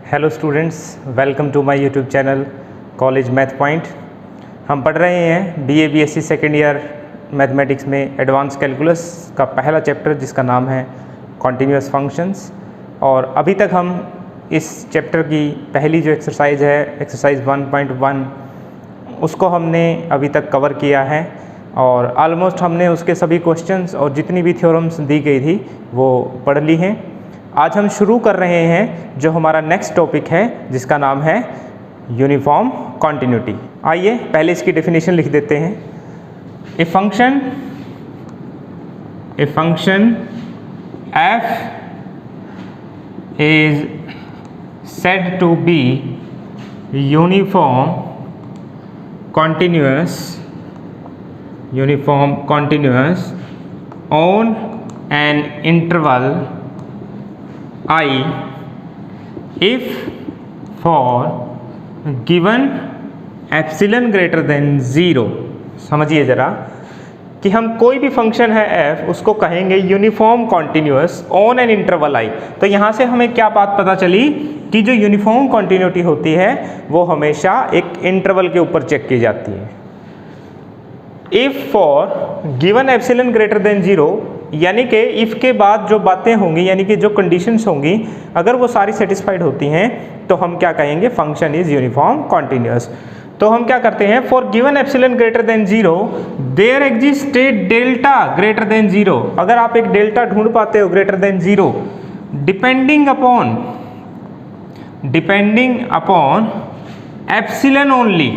Hello students, welcome to my YouTube channel college math point. हम पढ़ रहे हैं BA BSc second year mathematics में एडवांस कैलकुलस का पहला चैप्टर जिसका नाम है कॉन्टिन्यूअस फंक्शंस। और अभी तक हम इस चैप्टर की पहली जो एक्सरसाइज है एक्सरसाइज 1.1 उसको हमने अभी तक कवर किया है और ऑलमोस्ट हमने उसके सभी क्वेश्चंस और जितनी भी थ्योरम्स दी गई थी वो पढ़ ली हैं। आज हम शुरू कर रहे हैं जो हमारा नेक्स्ट टॉपिक है जिसका नाम है यूनिफॉर्म कॉन्टिन्यूटी। आइए पहले इसकी डेफिनेशन लिख देते हैं। ए function f is said to be uniform continuous on an interval I if for given epsilon greater than 0। समझिए ज़रा कि हम कोई भी फंक्शन है f उसको कहेंगे uniform continuous on an interval i। तो यहाँ से हमें क्या बात पता चली कि जो यूनिफॉर्म कॉन्टिन्यूटी होती है वो हमेशा एक इंटरवल के ऊपर चेक की जाती है। If for given epsilon greater than 0 यानी कि इफ़ के बाद जो बातें होंगी यानी कि जो कंडीशंस होंगी अगर वो सारी सेटिस्फाइड होती हैं तो हम क्या कहेंगे, फंक्शन इज यूनिफॉर्म कॉन्टिन्यूअस। तो हम क्या करते हैं, for given epsilon greater than 0 there exist a delta greater than 0। अगर आप एक डेल्टा ढूंढ पाते हो greater than 0 depending upon epsilon only,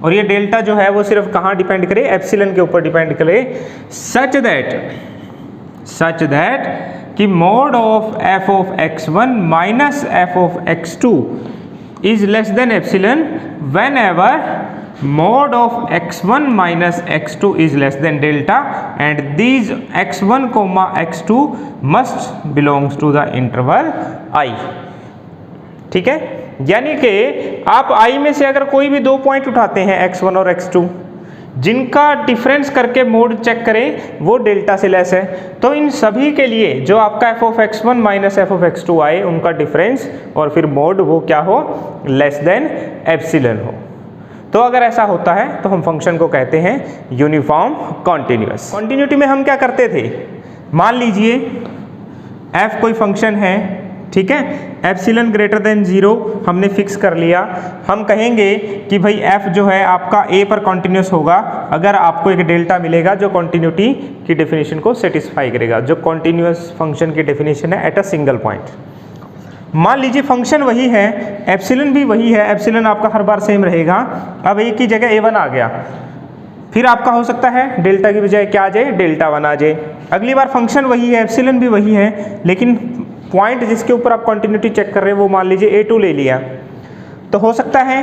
और ये डेल्टा जो है वो सिर्फ कहाँ डिपेंड करे, एप्सिलन के ऊपर डिपेंड करे, सच दैट कि mod of f of x1 minus f of x2 is less than epsilon whenever mod of x1 minus x2 is less than delta and these x1 comma x2 must belongs to the interval i। ठीक है, यानी कि आप i में से अगर कोई भी दो पॉइंट उठाते हैं x1 और x2 जिनका डिफरेंस करके मोड चेक करें वो डेल्टा से लेस है, तो इन सभी के लिए जो आपका f of x1 minus f of x2 आए उनका डिफरेंस और फिर मोड वो क्या हो, लेस देन एप्सिलन हो। तो अगर ऐसा होता है तो हम फंक्शन को कहते हैं यूनिफॉर्म कॉन्टिन्यूअस। कॉन्टिन्यूटी में हम क्या करते थे, मान लीजिए f कोई फंक्शन है, ठीक है, एप्सिलन ग्रेटर देन 0 हमने फिक्स कर लिया। हम कहेंगे कि भाई f जो है आपका a पर कॉन्टिन्यूस होगा अगर आपको एक डेल्टा मिलेगा जो कॉन्टिन्यूटी की डेफिनेशन को सेटिस्फाई करेगा, जो कॉन्टिन्यूस फंक्शन की डेफिनेशन है एट अ सिंगल पॉइंट। मान लीजिए फंक्शन वही है, एप्सिलन भी वही है, एप्सिलन आपका हर बार सेम रहेगा। अब a की जगह a1 आ गया, फिर आपका हो सकता है डेल्टा की बजाय क्या आ जाए, डेल्टा 1 आ जाए। अगली बार फंक्शन वही है, एप्सिलन भी वही है, लेकिन पॉइंट जिसके ऊपर आप कंटिन्यूटी चेक कर रहे हैं वो मान लीजिए a2 ले लिया, तो हो सकता है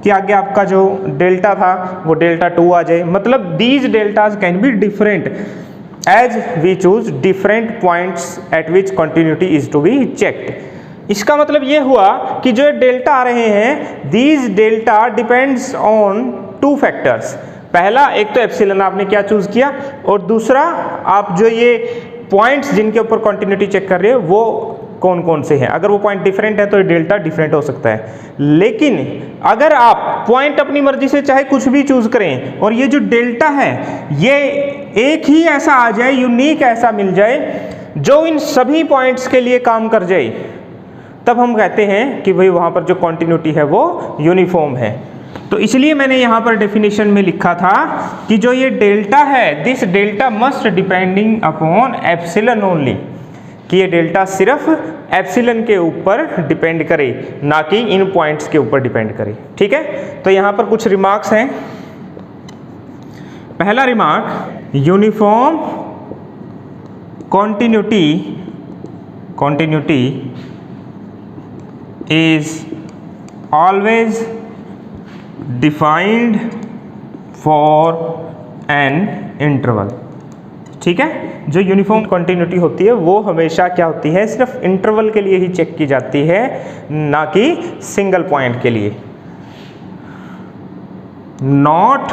कि आगे आपका जो डेल्टा था वो डेल्टा 2 आ जाए। मतलब these deltas can be different as we choose different points at which continuity is to be checked. इसका मतलब ये हुआ कि जो डेल्टा आ रहे हैं these delta depends on two factors. पहला, एक तो एप्सिलन आपने क्या चूज किया, और दूसरा आप जो ये पॉइंट्स जिनके ऊपर कंटिन्यूटी चेक कर रहे हो वो कौन कौन से हैं। अगर वो पॉइंट डिफरेंट है तो डेल्टा डिफरेंट हो सकता है, लेकिन अगर आप पॉइंट अपनी मर्जी से चाहे कुछ भी चूज करें और ये जो डेल्टा है ये एक ही ऐसा आ जाए, यूनिक ऐसा मिल जाए जो इन सभी पॉइंट्स के लिए काम कर जाए, तब हम कहते हैं कि भाई वहां पर जो कंटिन्यूटी है वो यूनिफॉर्म है। तो इसलिए मैंने यहाँ पर डेफिनेशन में लिखा था कि जो ये डेल्टा है this delta must depending upon epsilon only, कि ये डेल्टा सिर्फ एप्सिलन के ऊपर डिपेंड करे ना कि इन पॉइंट्स के ऊपर डिपेंड करे। ठीक है, तो यहाँ पर कुछ रिमार्क्स हैं। पहला remark, uniform continuity is always defined for an interval. ठीक है, जो यूनिफॉर्म कंटिन्यूटी होती है वो हमेशा क्या होती है, सिर्फ इंटरवल के लिए ही चेक की जाती है ना कि सिंगल पॉइंट के लिए। Not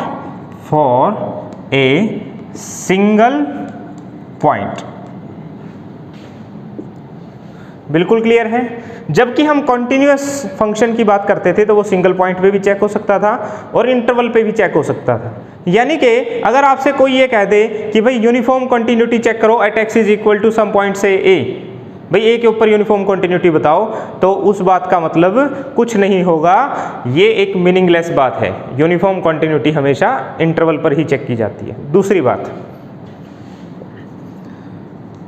for a single point. बिल्कुल क्लियर है। जबकि हम कॉन्टिन्यूस फंक्शन की बात करते थे तो वो सिंगल पॉइंट पे भी चेक हो सकता था और इंटरवल पे भी चेक हो सकता था। यानी कि अगर आपसे कोई ये कह दे कि भाई यूनिफॉर्म कंटिन्यूटी चेक करो at x is equal to some point से a, भाई ए के ऊपर यूनिफॉर्म कंटिन्यूटी बताओ, तो उस बात का मतलब कुछ नहीं होगा, ये एक मीनिंगलेस बात है। यूनिफॉर्म कंटिन्यूटी हमेशा इंटरवल पर ही चेक की जाती है। दूसरी बात,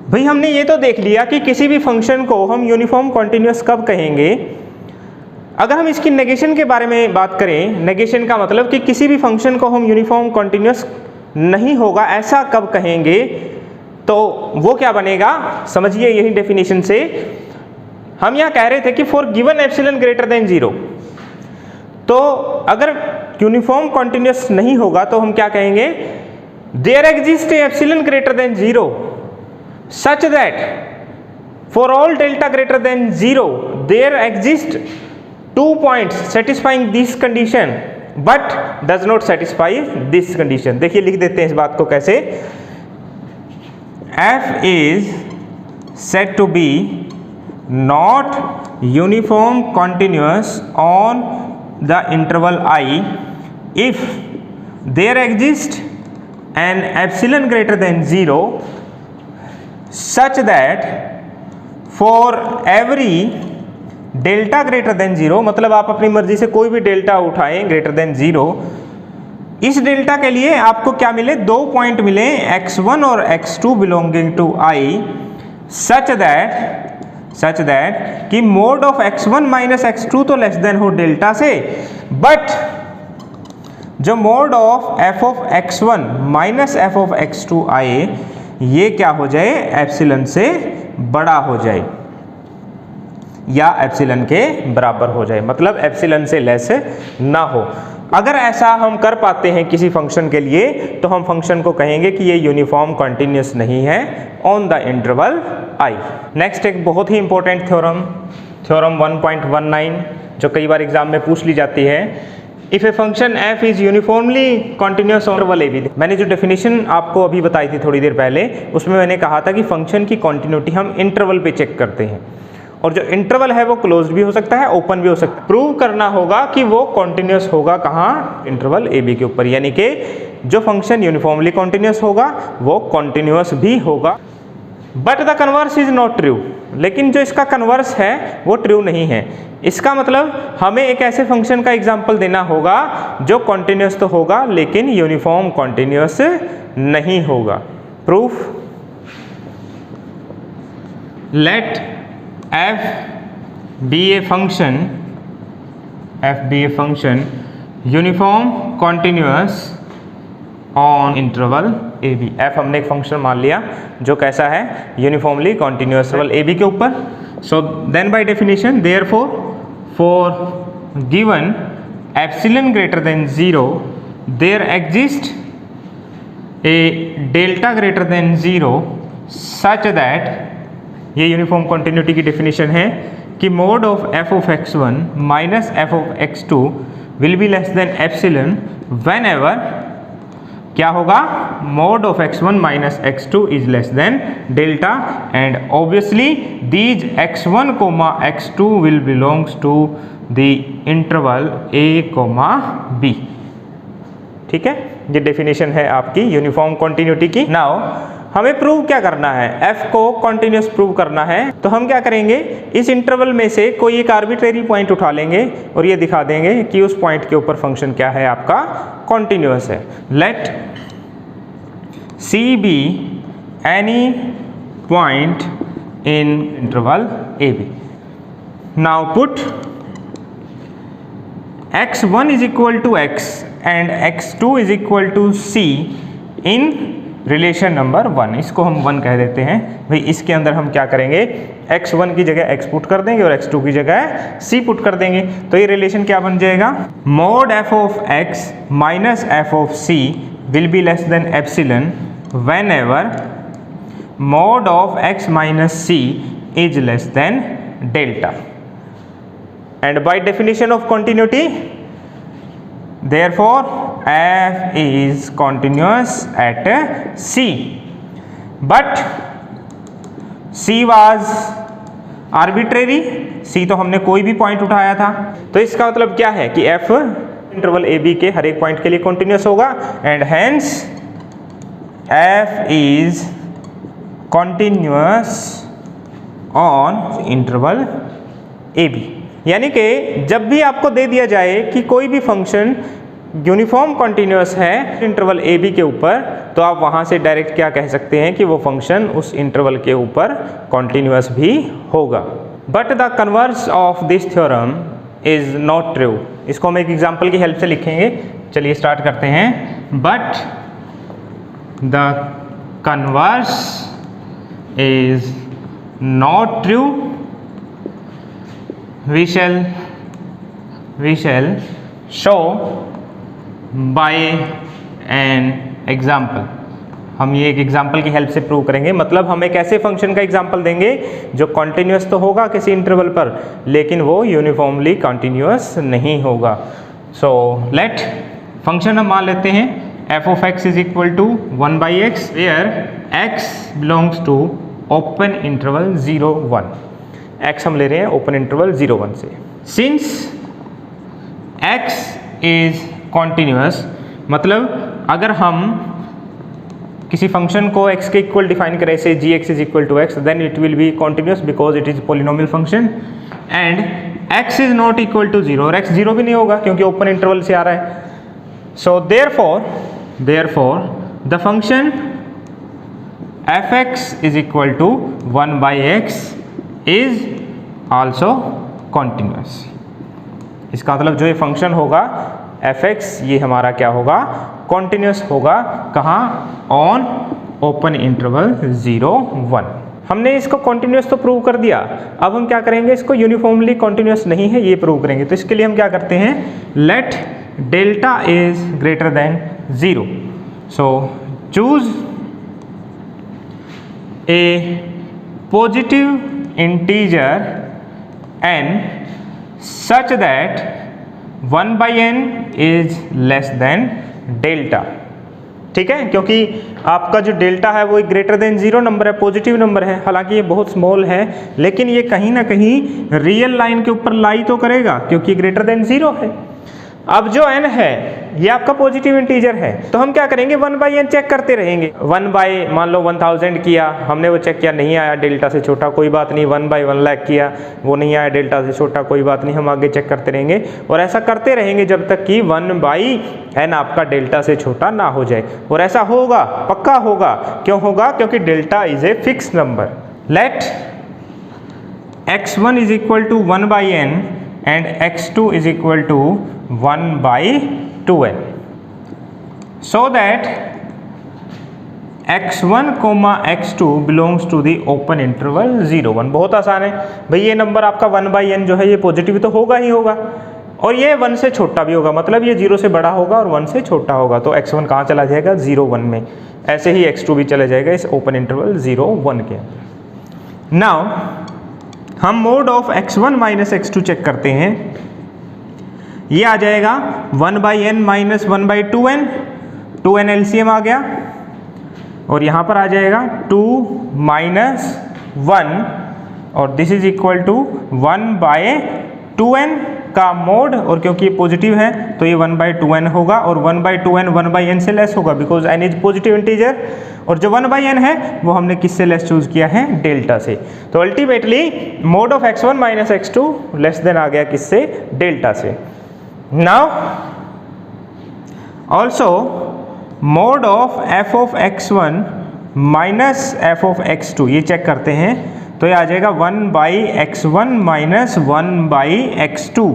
भाई हमने ये तो देख लिया कि किसी भी फंक्शन को हम यूनिफॉर्म कॉन्टिन्यूस कब कहेंगे। अगर हम इसकी नेगेशन के बारे में बात करें, नेगेशन का मतलब कि किसी भी फंक्शन को हम यूनिफॉर्म कॉन्टिन्यूस नहीं होगा ऐसा कब कहेंगे, तो वो क्या बनेगा समझिए। यही डेफिनेशन से हम यहाँ कह रहे थे कि for given epsilon greater than 0, तो अगर यूनिफॉर्म कॉन्टिन्यूस नहीं होगा तो हम क्या कहेंगे, there exist epsilon greater than 0 such that for all delta greater than 0 there exist 2 points satisfying this condition but does not satisfy this condition। देखिए लिख देते हैं इस बात को कैसे, f is said to be not uniform continuous on the interval I if there exists an epsilon greater than 0 such that for every delta greater than 0, मतलब आप अपनी मर्जी से कोई भी डेल्टा उठाएं ग्रेटर देन 0, इस डेल्टा के लिए आपको क्या मिले, 2 पॉइंट मिले x1 और x2 belonging to I such that कि mod of x1 minus x2 तो लेस देन हो डेल्टा से, बट जो mod of f of x1 minus f of x2 आए ये क्या हो जाए, एप्सिलॉन से बड़ा हो जाए या एप्सिलॉन के बराबर हो जाए, मतलब एप्सिलॉन से लेस ना हो। अगर ऐसा हम कर पाते हैं किसी फंक्शन के लिए तो हम फंक्शन को कहेंगे कि ये यूनिफॉर्म कंटिन्यूस नहीं है on the interval I। Next एक बहुत ही इंपॉर्टेंट थ्योरम 1.19 जो कई बार एग्जाम में पूछ ली जाती है, if a function f is uniformly continuous on interval ab। मैंने जो डेफिनेशन आपको अभी बताई थी थोड़ी देर पहले, उसमें मैंने कहा था कि फंक्शन की कॉन्टिन्यूटी हम इंटरवल पे चेक करते हैं, और जो इंटरवल है वो क्लोज्ड भी हो सकता है, ओपन भी हो सकता है। प्रूव करना होगा कि वो कॉन्टिन्यूस होगा कहाँ, इंटरवल ab के ऊपर, यानी कि जो फंक्शन यूनिफॉर्मली कॉन्टिन्यूस होगा वो कॉन्टिन्यूस भी होगा। But the converse is not true, लेकिन जो इसका कन्वर्स है वो ट्रू नहीं है। इसका मतलब हमें एक ऐसे फंक्शन का एग्जाम्पल देना होगा जो कॉन्टिन्यूस तो होगा लेकिन यूनिफॉर्म कॉन्टिन्यूस नहीं होगा। Proof, let f be a function uniform continuous on interval ab। f हमने एक फंक्शन मान लिया जो कैसा है, यूनिफॉर्मली कॉन्टिन्यूस इंटरवल ab के ऊपर। So then by definition therefore for given epsilon greater than 0 there exists a delta greater than 0 such that, ये यूनिफॉर्म कॉन्टिन्यूटी की डेफिनेशन है कि mod of f of x1 minus f of x2 will be less than epsilon whenever क्या होगा, mod of x1 minus x2 is less than delta, and obviously these x1 comma x2 will belongs to the interval a comma b। ठीक है, ये definition है आपकी uniform continuity की। Now हमें prove क्या करना है, f को कॉन्टिन्यूस प्रूव करना है, तो हम क्या करेंगे, इस इंटरवल में से कोई एक आर्बिट्रेरी पॉइंट उठा लेंगे और ये दिखा देंगे कि उस पॉइंट के ऊपर फंक्शन क्या है, आपका कॉन्टिन्यूस है। Let c be any point in interval ab। Now put x1 is equal to x and x2 is equal to c in relation number 1। इसको हम 1 कह देते हैं। भाई इसके अंदर हम क्या करेंगे, x1 की जगह x पुट कर देंगे और x2 की जगह c पुट कर देंगे, तो ये रिलेशन क्या बन जाएगा, mod f of x minus f of c will be less than epsilon whenever mod of x minus c is less than delta. And by definition of continuity therefore f is continuous at c, but c was arbitrary, c तो हमने कोई भी point उठाया था। तो इसका मतलब क्या है कि एफ इंटरवल ए बी के हर एक पॉइंट के लिए कॉन्टिन्यूस होगा and hence f is continuous on interval A b. यानी कि जब भी आपको दे दिया जाए कि कोई भी फंक्शन यूनिफॉर्म कॉन्टिन्यूस है इंटरवल ए बी के ऊपर, तो आप वहाँ से डायरेक्ट क्या कह सकते हैं कि वो फंक्शन उस इंटरवल के ऊपर कॉन्टिन्यूस भी होगा। But the converse of this theorem is not true. इसको हम एक एग्जाम्पल की हेल्प से लिखेंगे। चलिए स्टार्ट करते हैं। But the converse is not true, we shall show by an example। हम ये एक एग्जाम्पल की हेल्प से प्रूव करेंगे। मतलब हम एक ऐसे फंक्शन का एग्जाम्पल देंगे जो कॉन्टिन्यूस तो होगा किसी इंटरवल पर, लेकिन वो यूनिफॉर्मली कॉन्टिन्यूस नहीं होगा। सो लेट फंक्शन हम मान लेते हैं f of x is equal to 1/x where x belongs to open interval 0-1। x हम ले रहे हैं ओपन इंटरवल 0-1 से। सिंस x इज कॉन्टिन्यूस, मतलब अगर हम किसी फंक्शन को x के इक्वल डिफाइन करें, say gx is equal to x, then it will be continuous because it is polynomial function and x is not equal to 0, और x 0 भी नहीं होगा क्योंकि ओपन इंटरवल से आ रहा है। So therefore the function fx is equal to 1/x is also continuous. इसका मतलब जो ये फंक्शन होगा fx, ये हमारा क्या होगा, कॉन्टिन्यूस होगा। कहाँ? On open interval 0-1। हमने इसको कॉन्टिन्यूस तो प्रूव कर दिया, अब हम क्या करेंगे, इसको यूनिफॉर्मली कॉन्टिन्यूस नहीं है ये प्रूव करेंगे। तो इसके लिए हम क्या करते हैं, let delta is greater than 0। So choose a positive integer n such that 1/n is less than delta। ठीक है, क्योंकि आपका जो डेल्टा है वो एक ग्रेटर देन 0 नंबर है, पॉजिटिव नंबर है। हालांकि ये बहुत स्मॉल है, लेकिन ये कहीं ना कहीं रियल लाइन के ऊपर लाई तो करेगा क्योंकि ग्रेटर देन 0 है। अब जो n है ये आपका पॉजिटिव इंटीजर है, तो हम क्या करेंगे, 1/n चेक करते रहेंगे। 1/, मान लो 1000 किया हमने, वो चेक किया नहीं आया, डेल्टा से छोटा, कोई बात नहीं। 1/1 लाख किया, वो नहीं आया, डेल्टा से छोटा, कोई बात नहीं, हम आगे चेक करते रहेंगे और ऐसा करते रहेंगे जब तक कि 1/n आपका डेल्टा से छोटा ना हो जाए। और ऐसा होगा, पक्का होगा। क्यों होगा? क्योंकि delta is a fix number. Let x1 is equal to 1/n and x2 is equal to 1/2n, so that x1, x2 belongs to the open interval 0-1। बहुत आसान है भाई, ये नंबर आपका 1/n जो है ये पॉजिटिव तो होगा ही होगा, और ये 1 से छोटा भी होगा, मतलब ये 0 से बड़ा होगा और 1 से छोटा होगा। तो x1 कहाँ चला जाएगा, 0-1 में। ऐसे ही x2 भी चला जाएगा इस ओपन इंटरवल 0-1 के अंदर। नाउ हम mode of x1 minus x2 check करते हैं। ये आ जाएगा 1/n minus 1/2n, 2n LCM आ गया, और यहाँ पर आ जाएगा 2 माइनस 1, और this is equal to 1/2n का मोड, और क्योंकि ये पॉजिटिव है तो ये 1/2n होगा, और 1/2n 1/n से लेस होगा because n is positive integer, और जो 1/n है वो हमने किससे लेस चूज किया है, डेल्टा से। तो ultimately mod of x1 minus x2 less than आ गया किससे, डेल्टा से। Now also mod of f of x1 minus f of x2 ये चेक करते हैं, तो ये आ जाएगा 1/x1 माइनस 1/x2।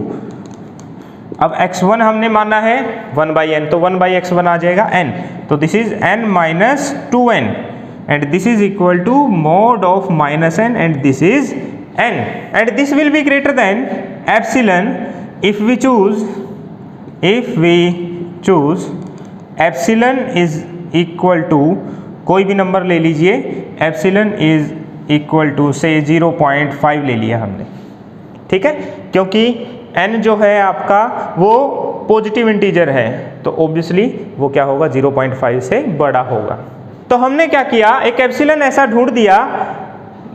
अब x1 हमने माना है 1/n, तो 1/x1 आ जाएगा n, तो this is n minus 2n and this is equal to mod of minus n and this is n, and this will be greater than epsilon if we choose epsilon is equal to कोई भी number ले लीजिए, epsilon is equal to से 0.5 ले लिया हमने। ठीक है, क्योंकि n जो है आपका वो पॉजिटिव इंटीजर है, तो ऑब्वियसली वो क्या होगा, 0.5 से बड़ा होगा। तो हमने क्या किया, एक एप्सिलॉन ऐसा ढूंढ दिया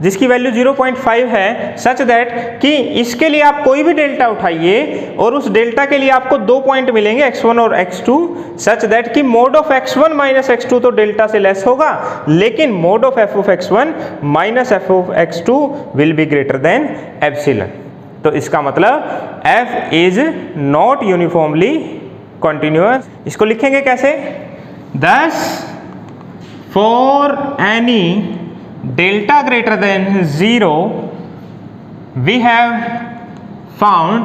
जिसकी वैल्यू 0.5 है, सच दैट कि इसके लिए आप कोई भी डेल्टा उठाइए और उस डेल्टा के लिए आपको 2 पॉइंट मिलेंगे x1 और x2, सच दैट कि mod of x1 minus x2 तो डेल्टा से लेस होगा, लेकिन mode of f of x1 minus f of x2 will be greater than epsilon. तो इसका मतलब f is not uniformly continuous. इसको लिखेंगे कैसे? Thus for any delta greater than 0 we have found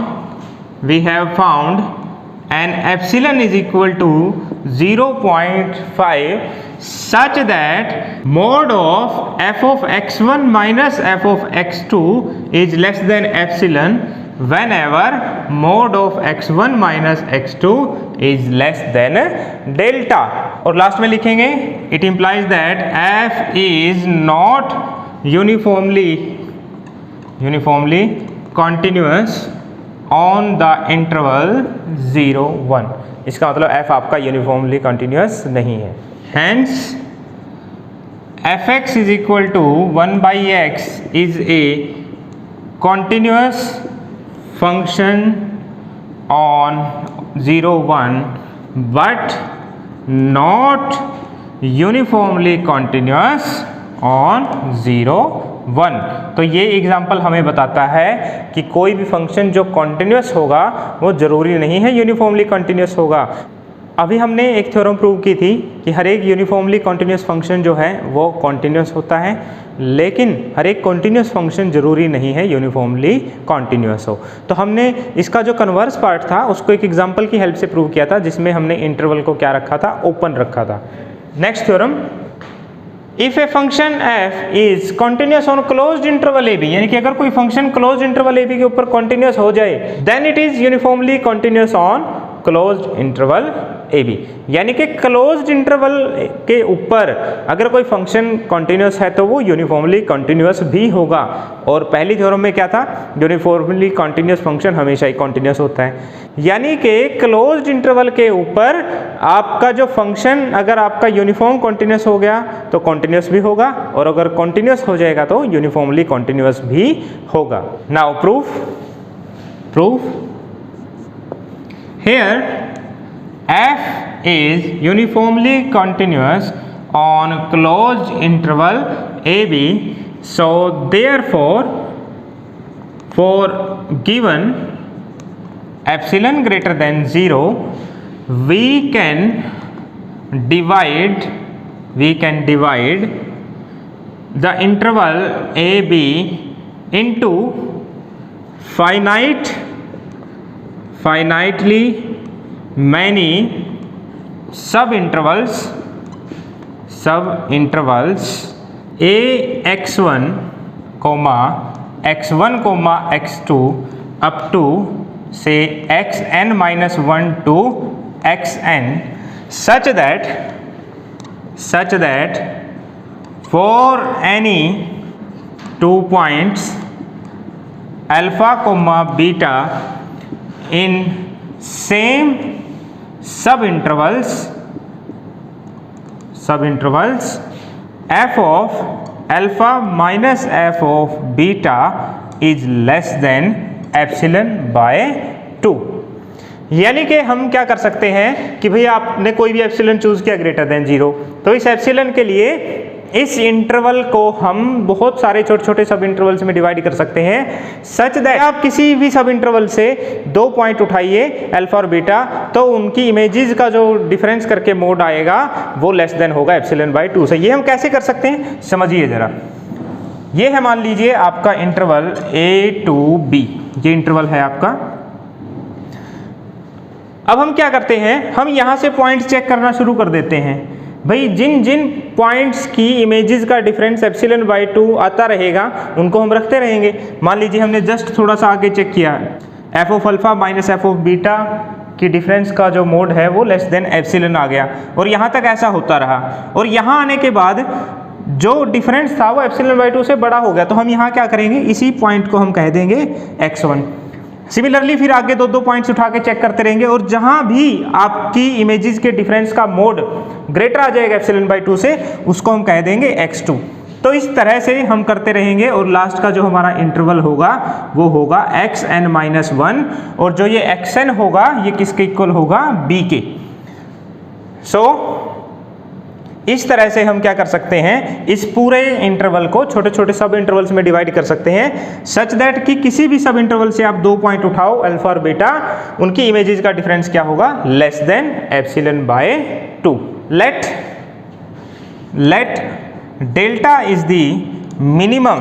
an epsilon is equal to 0.5 such that mod of f of x1 minus f of x2 is less than epsilon whenever mod of x1 minus x2 is less than delta। और last में लिखेंगे it implies that f is not uniformly continuous on the interval 0 1। इसका मतलब f आपका uniformly continuous नहीं है। Hence fx is equal to 1 by x is a continuous function on 0 1 but not uniformly continuous on 0 1। तो ये example हमें बताता है कि कोई भी फंक्शन जो कॉन्टिन्यूस होगा वो ज़रूरी नहीं है यूनिफॉर्मली कॉन्टिन्यूस होगा। अभी हमने एक थ्योरम प्रूव की थी कि हर एक यूनिफॉर्मली कॉन्टिन्यूस फंक्शन जो है वो कॉन्टिन्यूस होता है, लेकिन हर एक कॉन्टिन्यूस फंक्शन जरूरी नहीं है यूनिफॉर्मली कॉन्टिन्यूस हो। तो हमने इसका जो कन्वर्स पार्ट था उसको एक एग्जांपल की हेल्प से प्रूव किया था, जिसमें हमने इंटरवल को क्या रखा था? ओपन रखा था। Next theorem, if a function f is continuous on closed interval a b, यानी कि अगर कोई फंक्शन क्लोज्ड इंटरवल a b के ऊपर कॉन्टिन्यूस हो जाए then it is uniformly continuous on closed interval A b. यानी कि क्लोज्ड इंटरवल के ऊपर अगर कोई फंक्शन कॉन्टिन्यूस है तो वो यूनिफॉर्मली कॉन्टिन्यूस भी होगा। और पहली थ्योरम में क्या था? यूनिफॉर्मली कॉन्टिन्यूस फंक्शन हमेशा ही कॉन्टिन्यूस होता है। यानी कि क्लोज्ड इंटरवल के ऊपर आपका जो फंक्शन अगर आपका यूनिफॉर्म कॉन्टिन्यूस हो गया तो कॉन्टिन्यूस भी होगा, और अगर कॉन्टिन्यूस हो जाएगा तो यूनिफॉर्मली कॉन्टिन्यूस भी होगा। Now proof here f is uniformly continuous on closed interval ab, so therefore for given epsilon greater than 0 we can divide the interval ab into finitely many subintervals a x1 x2 up to say xn minus 1 to xn such that for any 2 points alpha beta in same subintervals f of alpha minus f of beta is less than epsilon by 2। यानी कि हम क्या कर सकते हैं कि भैया आपने कोई भी एप्सिलॉन चूज किया ग्रेटर देन 0, तो इस एप्सिलॉन के लिए इस इंटरवल को हम बहुत सारे छोटे छोटे सब इंटरवल्स में डिवाइड कर सकते हैं, सच दैट आप किसी भी सब इंटरवल से 2 पॉइंट उठाइए अल्फा और बीटा, तो उनकी इमेजेस का जो डिफरेंस करके मोड आएगा वो लेस देन होगा एप्सिलॉन बाय 2 से। ये हम कैसे कर सकते हैं समझिए जरा। ये है मान लीजिए आपका इंटरवल a to b, ये इंटरवल है आपका। अब हम क्या करते हैं, हम यहां से पॉइंट्स चेक करना शुरू कर देते हैं। भाई जिन जिन पॉइंट्स की इमेजेस का डिफरेंस एप्सिलॉन बाय 2 आता रहेगा उनको हम रखते रहेंगे। मान लीजिए हमने जस्ट थोड़ा सा आगे चेक किया, F of alpha minus f of beta की डिफरेंस का जो मोड है वो लेस देन एप्सिलॉन आ गया, और यहाँ तक ऐसा होता रहा। और यहाँ आने के बाद जो डिफरेंस था वो एप्सिलॉन बाय 2 से बड़ा हो गया, तो हम यहाँ क्या करेंगे, इसी पॉइंट को हम कह देंगे x1। सिमिलरली फिर आगे 2 पॉइंट्स उठा के चेक करते रहेंगे, और जहां भी आपकी इमेजेस के डिफरेंस का मोड ग्रेटर आ जाएगा एप्सिलॉन बाय 2 से, उसको हम कह देंगे x2। तो इस तरह से हम करते रहेंगे और लास्ट का जो हमारा इंटरवल होगा वो होगा xn-1 और जो ये xn होगा ये किसके इक्वल होगा, b के। सो इस तरह से हम क्या कर सकते हैं, इस पूरे इंटरवल को छोटे छोटे सब इंटरवल्स में डिवाइड कर सकते हैं सच दैट कि किसी भी सब इंटरवल से आप 2 पॉइंट उठाओ अल्फा और बीटा, उनकी इमेजेस का डिफरेंस क्या होगा, less than epsilon by 2। Let delta is the minimum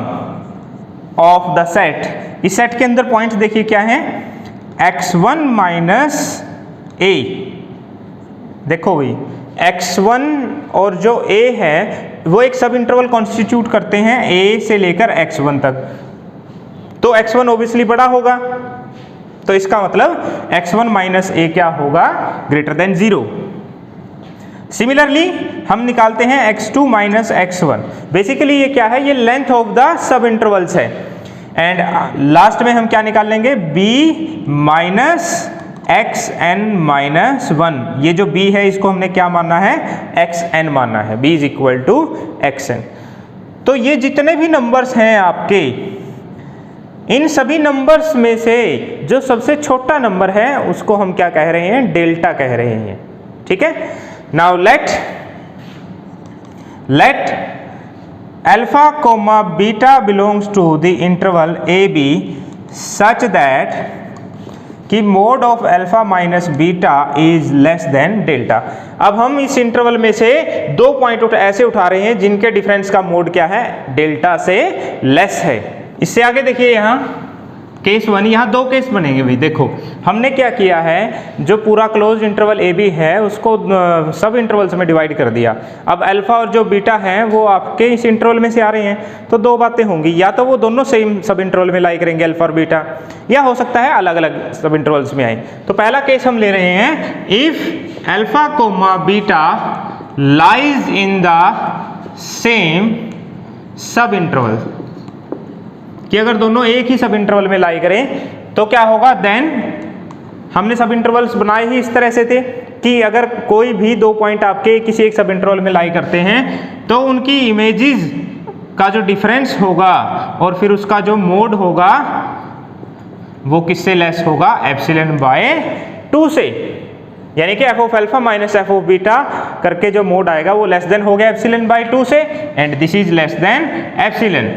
of the set. इस सेट के अंदर पॉइंट्स देखिए क्या है, x1 माइनस a। देखो भाई x1 और जो a है वो एक सब इंटरवल कॉन्स्टिट्यूट करते हैं a से लेकर x1 तक, तो x1 ओबियसली बड़ा होगा, तो इसका मतलब x1 माइनस a क्या होगा, ग्रेटर देन 0। सिमिलरली हम निकालते हैं x2 माइनस x1। बेसिकली ये क्या है, ये length of the sub intervals है। एंड लास्ट में हम क्या निकाल लेंगे, b माइनस xn-1। ये जो b है इसको हमने क्या मानना है, xn मानना है, b is equal to xn। तो ये जितने भी नंबर्स हैं आपके, इन सभी नंबर्स में से जो सबसे छोटा नंबर है उसको हम क्या कह रहे हैं, डेल्टा कह रहे हैं। ठीक है, now let alpha comma beta belongs to the interval A B such that कि mod of alpha minus beta is less than delta. अब हम इस इंटरवल में से 2 पॉइंट ऐसे उठा रहे हैं जिनके डिफरेंस का मोड क्या है, डेल्टा से लेस है। इससे आगे देखिए यहाँ केस 1, यहाँ 2 केस बनेंगे भाई। देखो हमने क्या किया है, जो पूरा क्लोज इंटरवल ए बी है उसको सब इंटरवल्स में डिवाइड कर दिया। अब अल्फा और जो बीटा है वो आपके इस इंटरवल में से आ रहे हैं, तो 2 बातें होंगी, या तो वो दोनों सेम सब इंटरवल में लाई करेंगे अल्फा और बीटा, या हो सकता है अलग अलग सब इंटरवल्स में आए। तो पहला केस हम ले रहे हैं, if alpha comma beta lies in the same सब इंटरवल, कि अगर दोनों एक ही सब इंटरवल में लाई करें तो क्या होगा, देन हमने सब इंटरवल्स बनाए ही इस तरह से थे कि अगर कोई भी 2 पॉइंट आपके किसी एक सब इंटरवल में लाई करते हैं तो उनकी इमेजेस का जो डिफरेंस होगा और फिर उसका जो मोड होगा वो किससे लेस होगा, एप्सिलॉन बाय 2 से। यानी कि F of alpha minus f of beta करके जो मोड आएगा वो लेस देन हो गया एप्सिलॉन बाय 2 से, and this is less than epsilon.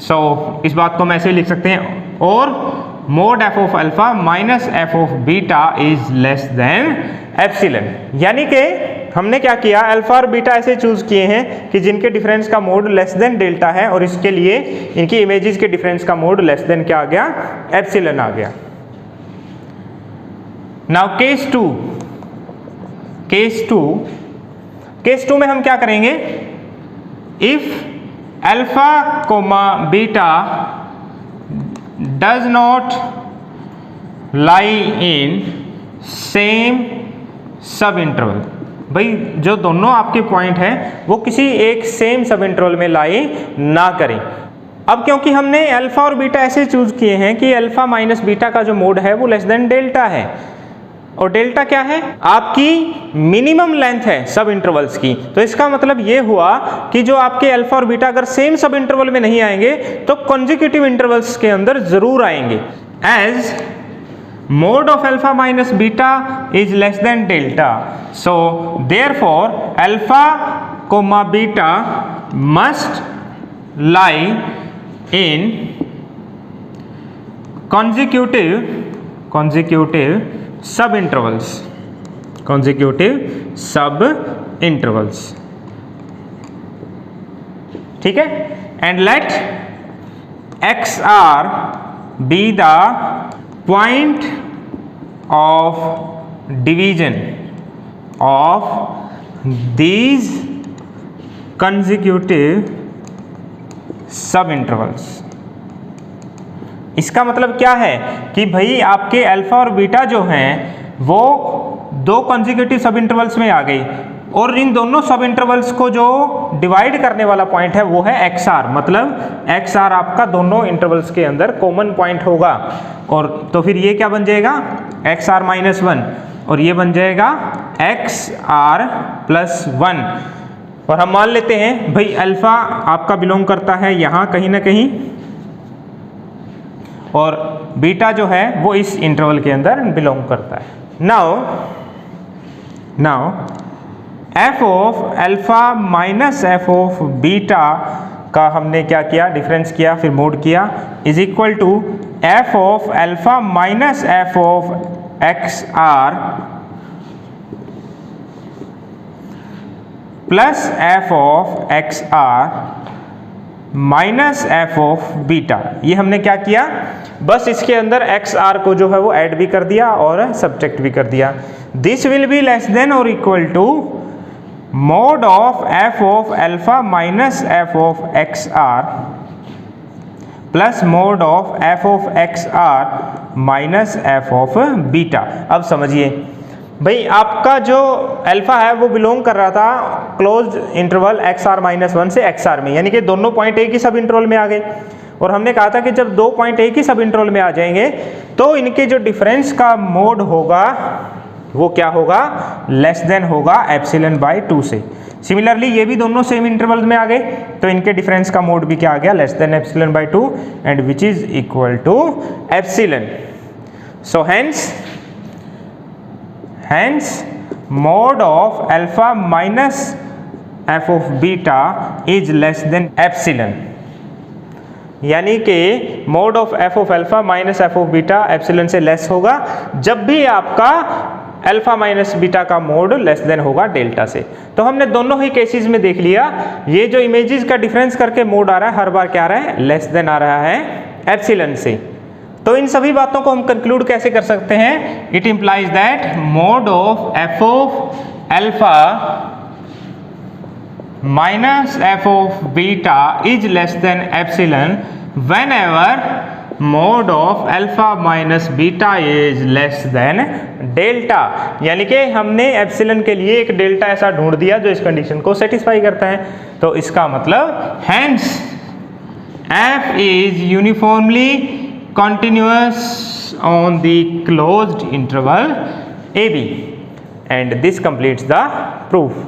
So इस बात को हम ऐसे लिख सकते हैं, और mod f of alpha minus f of beta is less than epsilon. यानी कि हमने क्या किया, अल्फा और बीटा ऐसे चूज किए हैं कि जिनके डिफरेंस का मोड लेस देन डेल्टा है, और इसके लिए इनकी इमेजेस के डिफरेंस का मोड लेस देन क्या आ गया, एप्सिलॉन आ गया। नाउ केस 2 में हम क्या करेंगे, if alpha comma beta does not lie in same सब इंटरवल। भाई जो दोनों आपके पॉइंट हैं वो किसी एक सेम सब इंटरवल में लाई ना करें। अब क्योंकि हमने अल्फा और बीटा ऐसे चूज किए हैं कि अल्फा माइनस बीटा का जो मोड है वो लेस देन डेल्टा है, और डेल्टा क्या है, आपकी मिनिमम लेंथ है सब इंटरवल्स की। तो इसका मतलब ये हुआ कि जो आपके अल्फा और बीटा अगर सेम सब इंटरवल में नहीं आएंगे तो कॉन्जिक्यूटिव इंटरवल्स के अंदर जरूर आएंगे। As mod of alpha minus beta is less than delta, so therefore alpha comma beta must lie in consecutive sub intervals. ठीक है, and let x r be the point of division of these consecutive sub intervals. इसका मतलब क्या है कि भाई आपके alpha और बीटा जो हैं वो 2 कॉन्जिक्यूटिव सब इंटरवल्स में आ गई, और इन दोनों सब इंटरवल्स को जो डिवाइड करने वाला पॉइंट है वो है एक्स आर। मतलब एक्स आर आपका दोनों इंटरवल्स के अंदर कॉमन पॉइंट होगा, और तो फिर ये क्या बन जाएगा, एक्स आर माइनस 1, और ये बन जाएगा एक्स आर प्लस 1। और हम मान लेते हैं भाई अल्फा आपका बिलोंग करता है यहाँ कहीं ना कहीं, और बीटा जो है वो इस इंटरवल के अंदर बिलोंग करता है। Now f of alpha minus f of beta का हमने क्या किया, डिफरेंस किया, फिर मोड किया, is equal to f of alpha minus f of x r plus f of x r minus f of beta. ये हमने क्या किया, बस इसके अंदर एक्स आर को जो है वो ऐड भी कर दिया और सब्ट्रैक्ट भी कर दिया। This will be less than और equal to mod of f of alpha minus f of x r plus mod of f of x r minus f of beta. अब समझिए भाई, आपका जो अल्फा है वो बिलोंग कर रहा था closed interval x r minus 1 से एक्स आर में, यानी कि दोनों पॉइंट एक ही सब इंटरवल में आ गए। और हमने कहा था कि जब दो पॉइंट एक ही सब इंटरवल में आ जाएंगे तो इनके जो डिफरेंस का मोड होगा वो क्या होगा, लेस देन होगा एप्सिलॉन बाय 2 से। सिमिलरली ये भी दोनों सेम इंटरवल में आ गए तो इनके डिफरेंस का मोड भी क्या आ गया, less than epsilon by 2 and which is equal to epsilon. So hence mod of alpha minus f of beta is less than epsilon, यानी कि mod of f of alpha minus f of beta epsilon से less होगा जब भी आपका alpha minus beta का mode less than होगा delta से। तो हमने दोनों ही केसेस में देख लिया, ये जो इमेजेस का डिफरेंस करके मोड आ रहा है हर बार क्या आ रहा है, लेस देन आ रहा है एप्सिलॉन से। तो इन सभी बातों को हम कंक्लूड कैसे कर सकते हैं, it implies that mode of f of alpha minus f of beta is less than epsilon whenever mode of alpha minus beta is less than delta। यानी कि हमने एप्सिलॉन के लिए एक डेल्टा ऐसा ढूंढ दिया जो इस कंडीशन को सेटिस्फाई करता है। तो इसका मतलब hence f is uniformly continuous on the closed interval AB and this completes the proof।